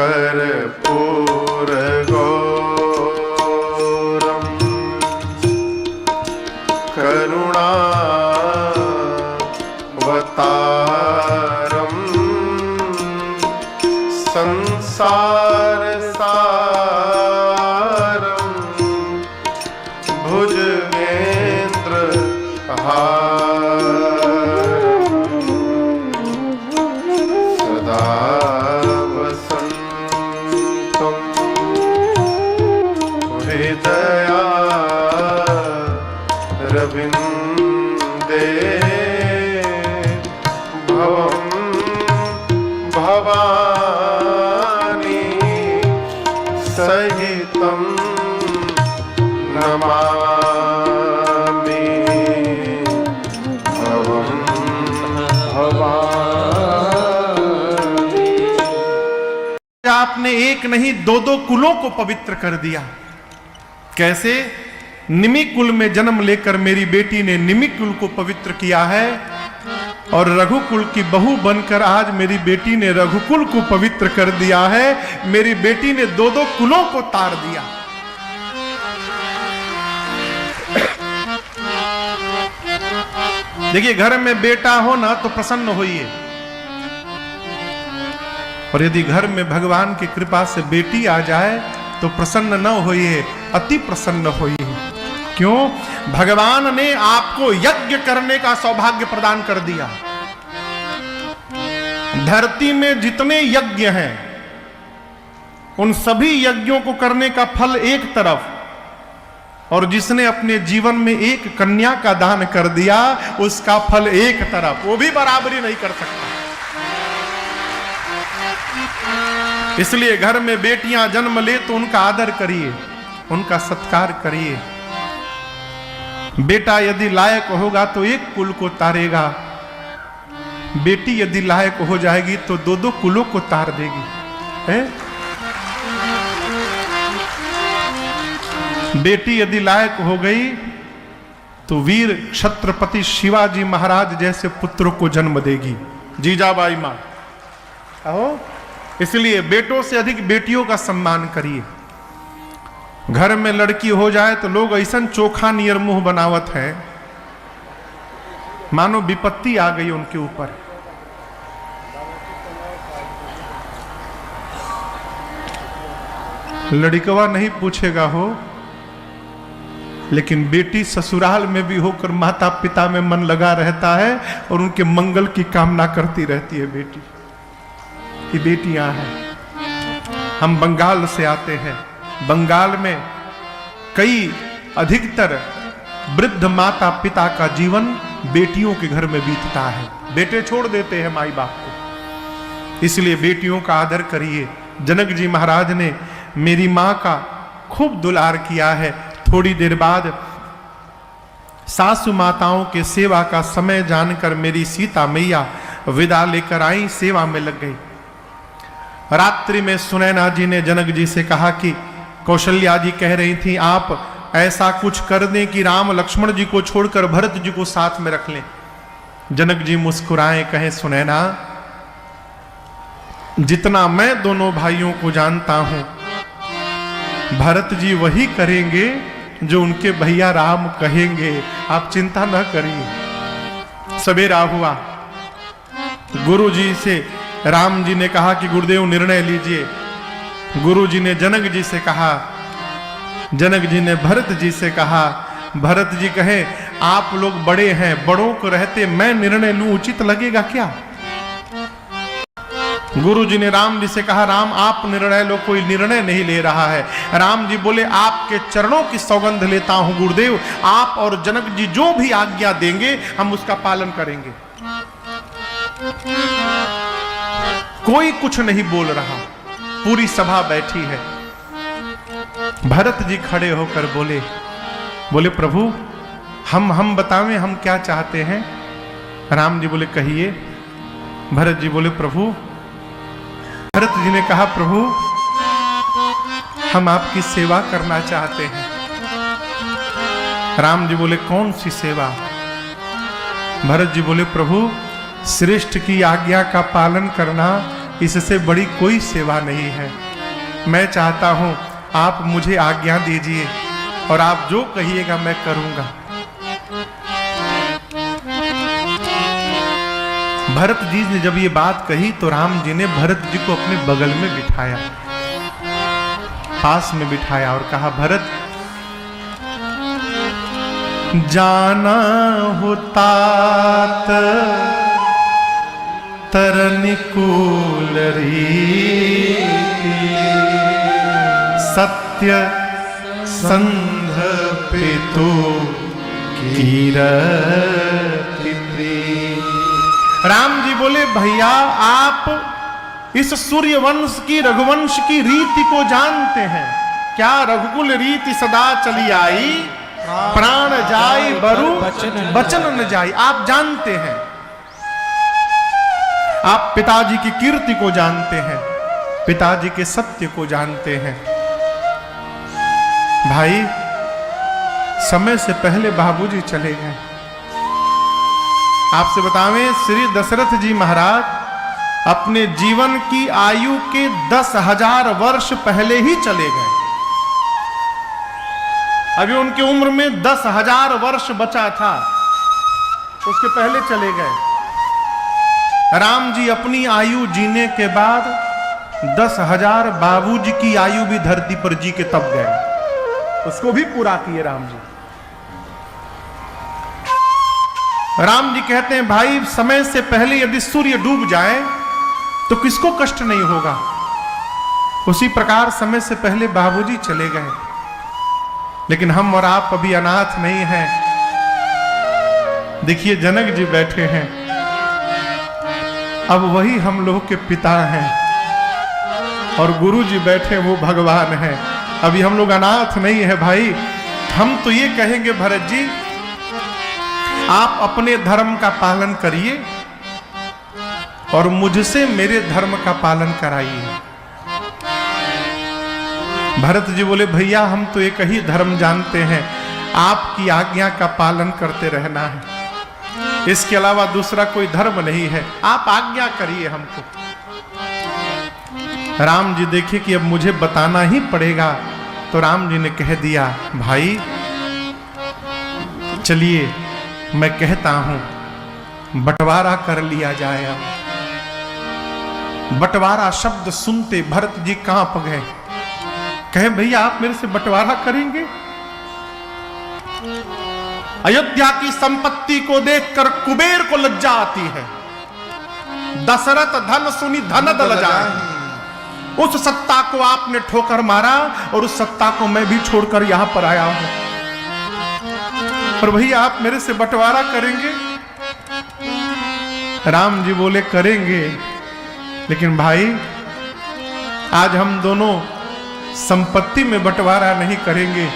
कर्पूर गौरम करुणावतारम संसार सारम भुजगेंद्र सदा वसंतम हृदया रविंदे भवम भवानी सहितं नमामि भवम भवानी। आपने एक नहीं दो दो कुलों को पवित्र कर दिया। कैसे? निमि कुल में जन्म लेकर मेरी बेटी ने निमि कुल को पवित्र किया है, और रघुकुल की बहू बनकर आज मेरी बेटी ने रघुकुल को पवित्र कर दिया है। मेरी बेटी ने दो दो कुलों को तार दिया। देखिए, घर में बेटा हो ना तो प्रसन्न होइए, और यदि घर में भगवान की कृपा से बेटी आ जाए तो प्रसन्न न होइए, अति प्रसन्न होइए। क्यों? भगवान ने आपको यज्ञ करने का सौभाग्य प्रदान कर दिया। धरती में जितने यज्ञ हैं उन सभी यज्ञों को करने का फल एक तरफ, और जिसने अपने जीवन में एक कन्या का दान कर दिया उसका फल एक तरफ, वो भी बराबरी नहीं कर सकता। इसलिए घर में बेटियां जन्म ले तो उनका आदर करिए, उनका सत्कार करिए। बेटा यदि लायक होगा तो एक कुल को तारेगा, बेटी यदि लायक हो जाएगी तो दो दो कुलों को तार देगी, है? बेटी यदि लायक हो गई तो वीर छत्रपति शिवाजी महाराज जैसे पुत्रों को जन्म देगी, जीजाबाई मां। आहो, इसलिए बेटों से अधिक बेटियों का सम्मान करिए। घर में लड़की हो जाए तो लोग ऐसा चोखा नियर मुंह बनावत है मानो विपत्ति आ गई उनके ऊपर। लड़कवा नहीं पूछेगा हो, लेकिन बेटी ससुराल में भी होकर माता पिता में मन लगा रहता है और उनके मंगल की कामना करती रहती है। बेटी ये बेटियां हैं। हम बंगाल से आते हैं। बंगाल में कई अधिकतर वृद्ध माता पिता का जीवन बेटियों के घर में बीतता है। बेटे छोड़ देते हैं माई बाप को, इसलिए बेटियों का आदर करिए। जनक जी महाराज ने मेरी मां का खूब दुलार किया है। थोड़ी देर बाद सासु माताओं के सेवा का समय जानकर मेरी सीता मैया विदा लेकर आई, सेवा में लग गई। रात्रि में सुनैना जी ने जनक जी से कहा कि कौशल्या जी कह रही थी आप ऐसा कुछ कर दें कि राम लक्ष्मण जी को छोड़कर भरत जी को साथ में रख लें। जनक जी मुस्कुराए, कहे सुनैना, जितना मैं दोनों भाइयों को जानता हूं भरत जी वही करेंगे जो उनके भैया राम कहेंगे, आप चिंता न करिए। सवेरा हुआ, गुरु जी से राम जी ने कहा कि गुरुदेव निर्णय लीजिए। गुरु जी ने जनक जी से कहा, जनक जी ने भरत जी से कहा। भरत जी कहे आप लोग बड़े हैं, बड़ों को रहते मैं निर्णय लूं उचित लगेगा क्या? गुरु जी ने राम जी से कहा राम आप निर्णय लो, कोई निर्णय नहीं ले रहा है। राम जी बोले आपके चरणों की सौगंध लेता हूं गुरुदेव, आप और जनक जी जो भी आज्ञा देंगे हम उसका पालन करेंगे। कोई कुछ नहीं बोल रहा, पूरी सभा बैठी है। भरत जी खड़े होकर बोले, बोले प्रभु हम बतावें हम क्या चाहते हैं। राम जी बोले कहिए। भरत जी बोले प्रभु। भरत जी ने कहा प्रभु हम आपकी सेवा करना चाहते हैं। राम जी बोले कौन सी सेवा? भरत जी बोले प्रभु श्रेष्ठ की आज्ञा का पालन करना इससे बड़ी कोई सेवा नहीं है। मैं चाहता हूं आप मुझे आज्ञा दीजिए और आप जो कहिएगा मैं करूंगा। भरत जी ने जब ये बात कही तो राम जी ने भरत जी को अपने बगल में बिठाया, पास में बिठाया और कहा, भरत जाना हो तात तरनिकूल रीति, सत्य संध पितु कीरति। राम जी बोले, भैया आप इस सूर्यवंश की रघुवंश की रीति को जानते हैं क्या? रघुकुल रीति सदा चली आई, प्राण जाई बरु बचन न जाई। आप जानते हैं, आप पिताजी की कीर्ति को जानते हैं, पिताजी के सत्य को जानते हैं। भाई समय से पहले बाबूजी चले गए। आपसे बतावें, श्री दशरथ जी महाराज अपने जीवन की आयु के 10,000 वर्ष पहले ही चले गए। अभी उनकी उम्र में 10,000 वर्ष बचा था, उसके पहले चले गए। राम जी अपनी आयु जीने के बाद 10,000 बाबूजी की आयु भी धरती पर जी के तब गए, उसको भी पूरा किए राम जी। राम जी कहते हैं, भाई समय से पहले यदि सूर्य डूब जाए तो किसको कष्ट नहीं होगा। उसी प्रकार समय से पहले बाबूजी चले गए, लेकिन हम और आप अभी अनाथ नहीं हैं। देखिए जनक जी बैठे हैं, अब वही हम लोग के पिता हैं, और गुरु जी बैठे वो भगवान हैं। अभी हम लोग अनाथ नहीं है भाई। हम तो ये कहेंगे भरत जी, आप अपने धर्म का पालन करिए और मुझसे मेरे धर्म का पालन कराइए। भरत जी बोले, भैया हम तो एक ही धर्म जानते हैं, आपकी आज्ञा का पालन करते रहना है, इसके अलावा दूसरा कोई धर्म नहीं है, आप आज्ञा करिए हमको। राम जी देखिए कि अब मुझे बताना ही पड़ेगा, तो राम जी ने कह दिया, भाई चलिए मैं कहता हूं बंटवारा कर लिया जाए। अब बंटवारा शब्द सुनते भरत जी कांप गए, कहे भैया आप मेरे से बंटवारा करेंगे? अयोध्या की संपत्ति को देखकर कुबेर को लज्जा आती है, दशरथ धन सुनी धन दल जाए। उस सत्ता को आपने ठोकर मारा और उस सत्ता को मैं भी छोड़कर यहां पर आया हूं, और भैया आप मेरे से बंटवारा करेंगे? राम जी बोले, करेंगे, लेकिन भाई आज हम दोनों संपत्ति में बंटवारा नहीं करेंगे,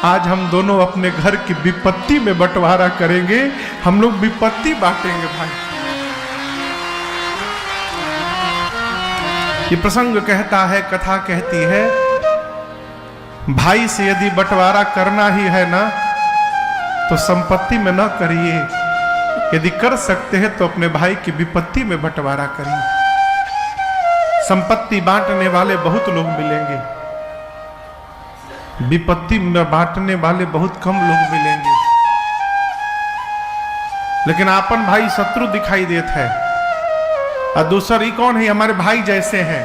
आज हम दोनों अपने घर की विपत्ति में बंटवारा करेंगे। हम लोग विपत्ति बांटेंगे भाई। ये प्रसंग कहता है, कथा कहती है, भाई से यदि बंटवारा करना ही है ना तो संपत्ति में न करिए, यदि कर सकते हैं तो अपने भाई की विपत्ति में बंटवारा करिए। संपत्ति बांटने वाले बहुत लोग मिलेंगे, विपत्ति में बांटने वाले बहुत कम लोग मिलेंगे। लेकिन आपन भाई शत्रु दिखाई देता है, और दूसरी कौन है? हमारे भाई जैसे हैं।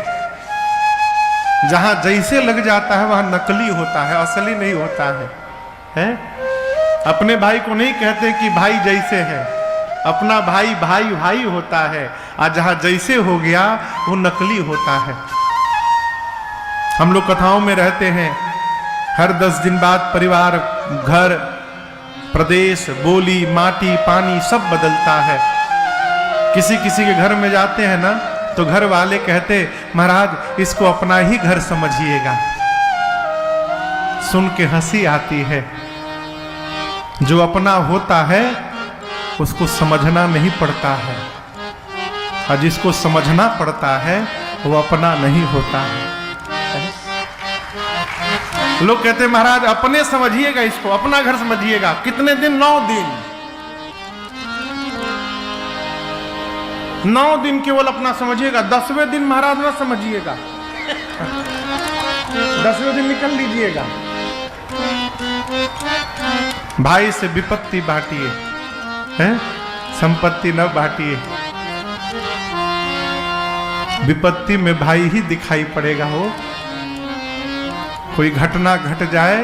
जहां जैसे लग जाता है वहां नकली होता है, असली नहीं होता है? अपने भाई को नहीं कहते कि भाई जैसे है, अपना भाई भाई भाई होता है, और जहां जैसे हो गया वो नकली होता है। हम लोग कथाओं में रहते हैं, हर 10 दिन बाद परिवार, घर, प्रदेश, बोली, माटी, पानी सब बदलता है। किसी किसी के घर में जाते हैं ना तो घर वाले कहते, महाराज इसको अपना ही घर समझिएगा। सुन के हंसी आती है। जो अपना होता है उसको समझना नहीं पड़ता है, और जिसको समझना पड़ता है वो अपना नहीं होता है। लोग कहते हैं महाराज अपने समझिएगा, इसको अपना घर समझिएगा। कितने दिन? 9 दिन। 9 दिन केवल अपना समझिएगा, 10वें दिन महाराज ना समझिएगा, 10वें दिन निकल लीजिएगा। भाई से विपत्ति बांटिए, हैं, संपत्ति न बांटिए। विपत्ति में भाई ही दिखाई पड़ेगा। हो कोई घटना घट जाए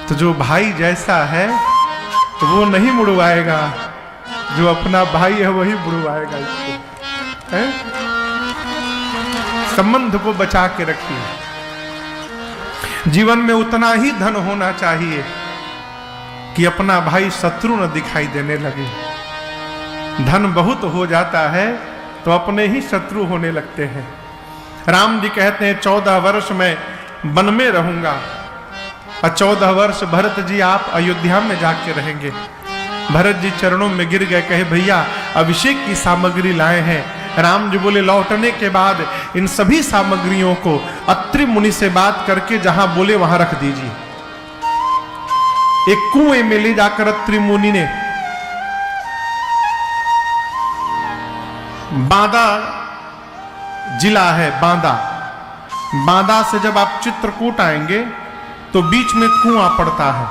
तो जो भाई जैसा है तो वो नहीं मुड़वाएगा, जो अपना भाई है वही मुड़वाएगा इसको, हैं? संबंध को बचा के रखिए। जीवन में उतना ही धन होना चाहिए कि अपना भाई शत्रु न दिखाई देने लगे। धन बहुत हो जाता है तो अपने ही शत्रु होने लगते हैं। राम जी कहते हैं 14 वर्ष में वन में रहूंगा और 14 वर्ष भरत जी आप अयोध्या में जाके रहेंगे। भरत जी चरणों में गिर गए, कहे भैया अभिषेक की सामग्री लाए हैं। राम जी बोले लौटने के बाद इन सभी सामग्रियों को अत्रि मुनि से बात करके जहां बोले वहां रख दीजिए। एक कुएं में ले जाकर अत्रि मुनि ने, बांदा जिला है बांदा, बांदा से जब आप चित्रकूट आएंगे तो बीच में कुआं पड़ता है,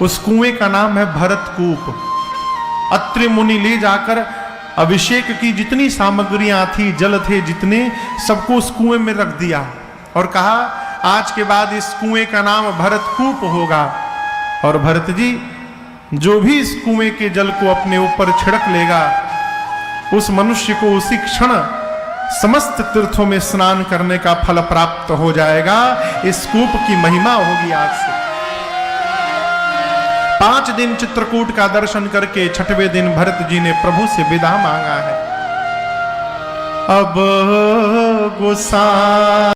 उस कुएं का नाम है भरतकूप। अत्रि मुनि ले जाकर अभिषेक की जितनी सामग्रियां थी, जल थे जितने, सबको उस कुएं में रख दिया और कहा आज के बाद इस कुएं का नाम भरतकूप होगा। और भरत जी जो भी इस कुएं के जल को अपने ऊपर छिड़क लेगा उस मनुष्य को उसी क्षण समस्त तीर्थों में स्नान करने का फल प्राप्त हो जाएगा। इस कूप की महिमा होगी आज से। 5 दिन चित्रकूट का दर्शन करके 6वें दिन भरत जी ने प्रभु से विदा मांगा है। अब गोसाई